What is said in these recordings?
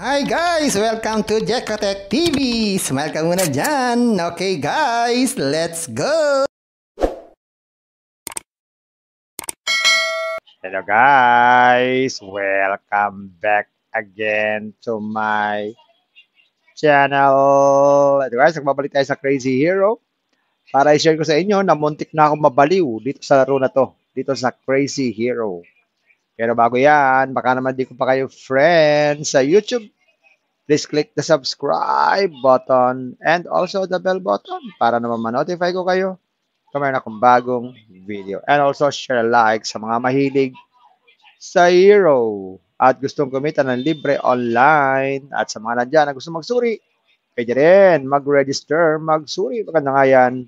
Hi guys! Welcome to Jekotech TV! Smile ka muna dyan! Okay guys, let's go! Hello guys! Welcome back again to my channel. Ito guys, nagbabalik tayo sa Crazy Hero para i-share ko sa inyo na muntik na akong mabaliw dito sa laro na to, dito sa Crazy Hero. Pero bago yan, baka naman di ko pa kayo friends sa YouTube. Please click the subscribe button and also the bell button para naman ma-notify ko kayo kung mayroon akong bagong video. And also share like sa mga mahilig sa Hero at gustong kumita ng libre online at sa mga nandyan na gusto magsuri, pwede rin mag-register, magsuri. Maganda nga yan.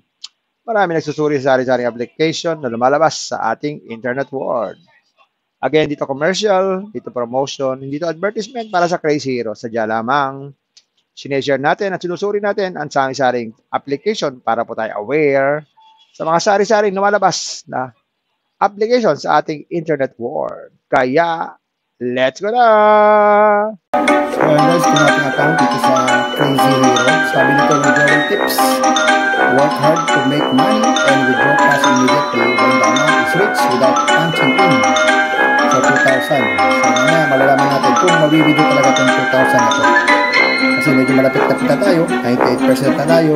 Marami nagsusuri sa sari-saring application na lumalabas sa ating internet world. Again, dito commercial, dito promotion, dito advertisement para sa Crazy Hero. Sadya lamang sineshare natin at sinusuri natin ang sari-saring application para po tayo aware sa mga sari-saring lumalabas na application sa ating internet world. Kaya, let's go na! So guys, kung ating account dito sa Crazy Hero, sabi nito withdrawal tips. Work hard to make money and withdraw cash immediately when the amount is reached without punching in. So 2,000. So mamaya malalaman natin kung mabibigyo talaga itong 2,000 na ito. Kasi medyo malapit-lapit na tayo, 98% na tayo.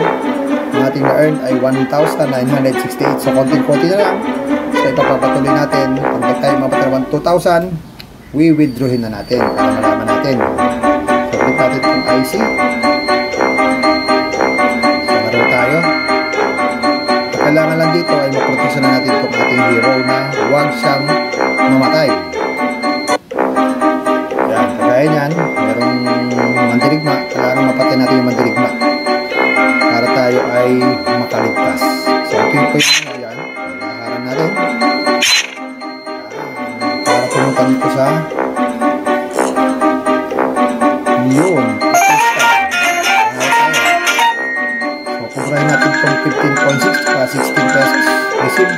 Ang ating na-earn ay 1,968. So konting-konti na lang. So ito papatuloy natin. Pag tayo mapatarawan 2,000, withdrawin na natin para malaman natin. So click natin itong IC. So laro tayo. At kailangan lang dito ay maproteksa na natin itong ating hero na huwag siyang mamatay. Yan, kagaya niyan, merong mandirigma. Kailangan mapatay natin yung mandirigma para tayo ay makaligtas. So ito yung point na yan. Kailangan natin para pumunta dito sa yun. So kumprahin natin itong 15.6 para 16 pesos receive.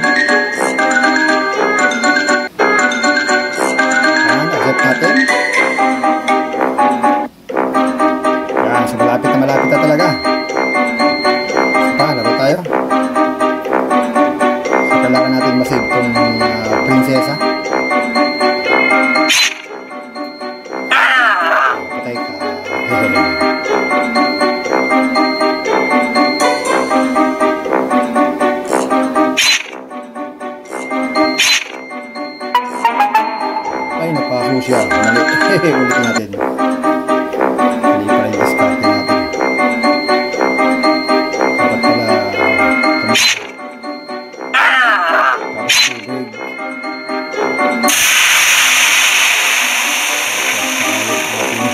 Natin. Yan, so malapit na talaga. So pa, laro tayo. So kailangan natin masave itong prinsesa. Patay ka. Ay, napaso siya. Mali. Ulitin natin. Mali pala yung discard natin. Dapat pala tapos tubig.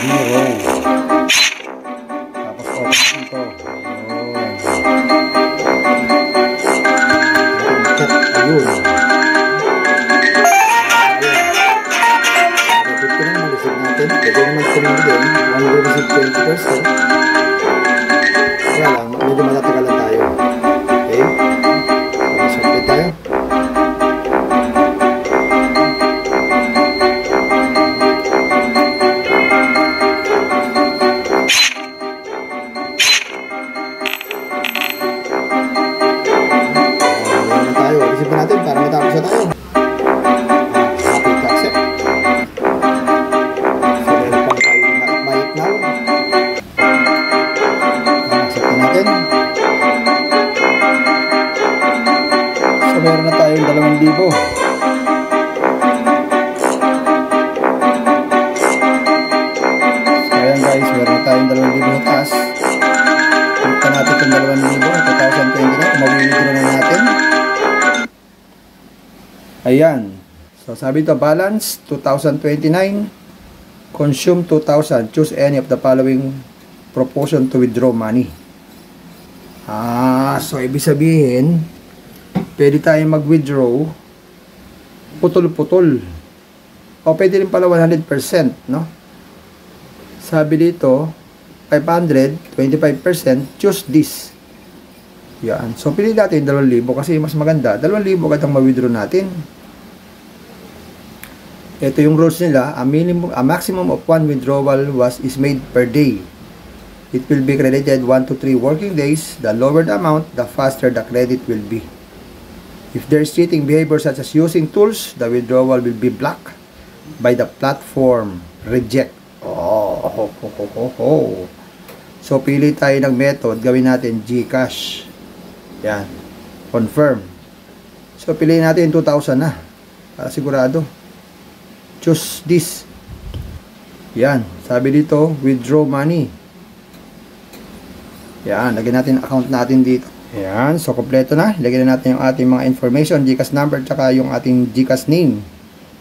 Hero. Tapos open ito. Ayun. Ayun. Pwede naman kunin din, 120%. Kaya lang, medyo matatagalan tayo. Okay? Sabit tayo. Ayan na tayo. Isipin natin para matapos na tayo. So meron na tayong 2,000. So ayan guys, meron na tayong 2,000 na taas. Kita natin itong 2,000, 2029, mawili-withdraw na natin. Ayan. So sabi ito, balance 2,029, consume 2,000, choose any of the following proportion to withdraw money. So ibig sabihin, pwede tayong mag-withdraw putol-putol. O pwede rin pala 100%, no? Sabi dito, 500, 25%, choose this. Yan. So pili natin 2,000 kasi mas maganda. 2,000 agad ang ma-withdraw natin. Ito yung rules nila, a maximum of 1 withdrawal is made per day. It will be credited 1 to 3 working days. The lower the amount, the faster the credit will be. If there is cheating behavior such as using tools, the withdrawal will be blocked by the platform. Reject. So, pili tayo ng method. Gawin natin GCash. Yan. Confirm. So, piliin natin 2,000 na. Para sigurado. Choose this. Yan. Sabi dito, withdraw money. Yan. Lagyan natin account natin dito. Yan. So, kompleto na. Lagyan na natin yung ating mga information. GCash number, tsaka yung ating GCash name.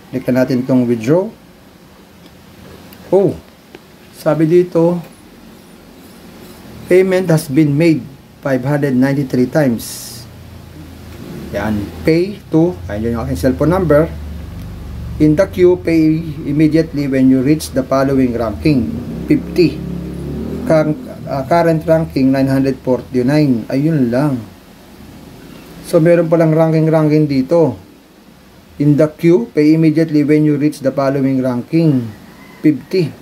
Lagyan natin itong withdraw. Oh. Sabi dito, payment has been made 593 times. Yan. Pay to, ayun yung aking cellphone number. In the queue, pay immediately when you reach the following ranking. 50. Current ranking, 949. Ayun lang. So, meron palang ranking dito. In the queue, pay immediately when you reach the following ranking. 50.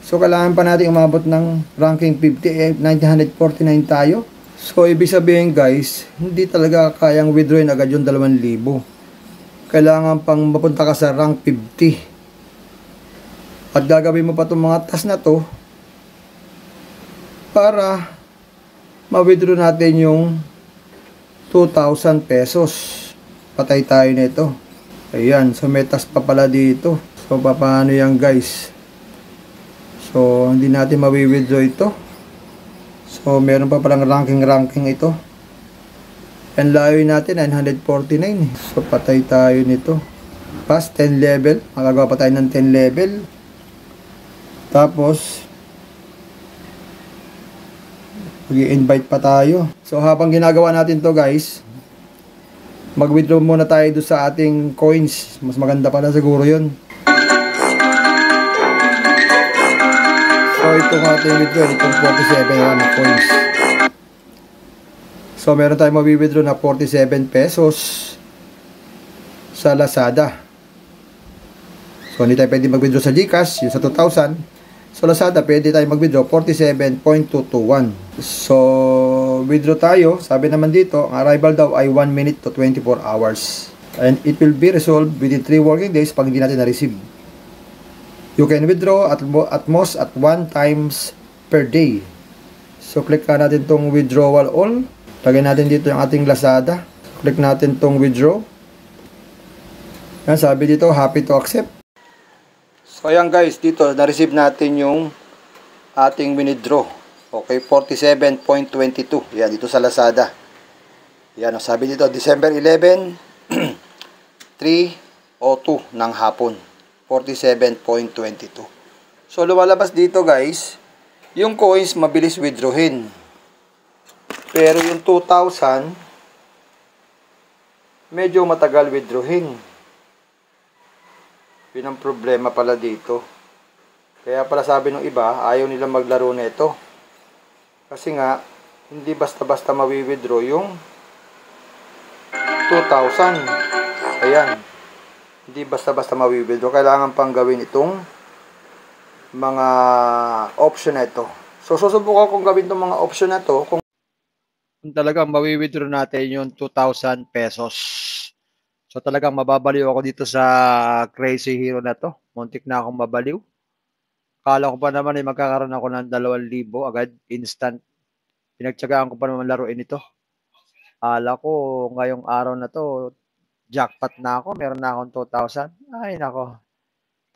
So, kailangan pa natin umabot ng ranking 50. 949 tayo. So, ibig sabihin guys, hindi talaga kayang withdrawin agad yung 2,000. Kailangan pang mapunta ka sa rank 50. At gagawin mo pa itong mga task na to para ma-withdraw natin yung 2,000 pesos. Patay tayo nito. Ayan, so may task pa pala dito. So, paano yan guys? So, hindi natin ma-withdraw ito. So, meron pa palang ranking ito. And layo natin, 949. So, patay tayo nito. Pass 10 level. Magagawa pa tayo ng 10 level. Tapos, mag-i-invite pa tayo. So, habang ginagawa natin to guys, mag-withdraw muna tayo doon sa ating coins. Mas maganda pala siguro yun. So, itong ating withdraw, itong 47 na coins. So, meron tayong mawi-withdraw na 47 pesos sa Lazada. So, hindi tayo pwede mag-withdraw sa GCash, yung sa 2,000. So, Lazada, pwede tayo mag-withdraw 47.221. So, withdraw tayo. Sabi naman dito, ang arrival daw ay 1 minute to 24 hours. And it will be resolved within 3 working days pag hindi natin na-receive. You can withdraw at most at 1 times per day. So, click ka natin itong withdrawal all. Lagay natin dito yung ating Lazada. Click natin itong withdraw. Yan, sabi dito, happy to accept. So, ayan guys, dito, na-receive natin yung ating withdraw. Okay, 47.22. Yan, dito sa Lazada. Yan, sabi dito, December 11, 3:02 ng hapon. 47.22. So, lumalabas dito guys, yung coins mabilis withdrawin. Pero yung 2,000, medyo matagal withdrawin. Yun ang problema pala dito. Kaya pala sabi ng iba, ayaw nilang maglaro nito. Kasi nga, hindi basta-basta mawi-withdraw yung 2,000. Ayan. Hindi basta-basta mawi-withdraw. Kailangan pang gawin itong mga option na ito. So, susubukan kong gawin itong mga option na ito. Kung talagang mawi-withdraw natin yung 2,000 pesos. So, talagang mababaliw ako dito sa Crazy Hero na to. Muntik na akong mabaliw. Kala ko pa naman ay magkakaroon ako ng 2,000 agad, instant. Pinagtsagaan ko pa naman laruin ito. Kala ko ngayong araw na to, jackpot na ako, meron na akong 2,000. Ay nako,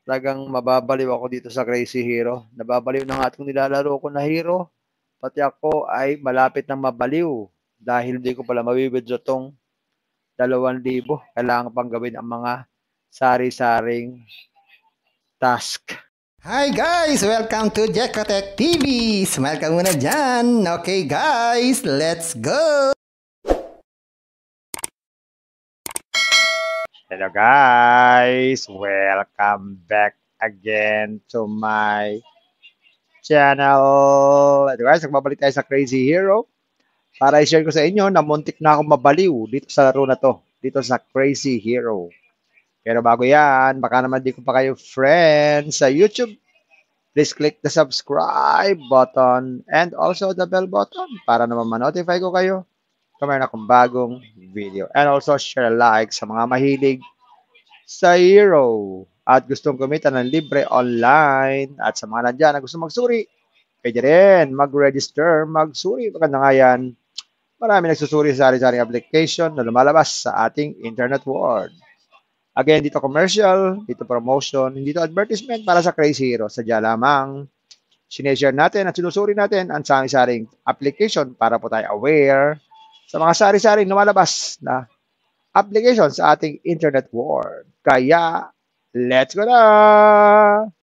talagang mababaliw ako dito sa Crazy Hero. Nababaliw na nga itong nilalaro ko na hero. Pati ako ay malapit ng mabaliw dahil hindi ko pala mawi-withdraw tong 2,000. Kailangan pang gawin ang mga sari-saring task. Hi guys! Welcome to Jekotech TV! Smile ka muna dyan! Okay guys, let's go! Hello guys! Welcome back again to my channel. Ito guys, nagbabalik tayo sa Crazy Hero para i-share ko sa inyo na muntik na akong mabaliw dito sa laro na to, dito sa Crazy Hero. Pero bago yan, baka naman di ko pa kayo friends sa YouTube. Please click the subscribe button and also the bell button para naman ma-notify ko kayo kung mayroon akong bagong video. And also share like sa mga mahilig sa Hero at gustong kumita ng libre online at sa mga nandyan na gusto magsuri, pwede rin mag-register, magsuri. Maganda nga yan. Marami nagsusuri sa sari-saring application na lumalabas sa ating internet world. Again, dito commercial, dito promotion, dito advertisement para sa Crazy Hero. Sadya lamang sineshare natin at sinusuri natin ang sari-saring application para po tayo aware sa mga sari-saring lumalabas na application sa ating internet world. Kaya, let's go na!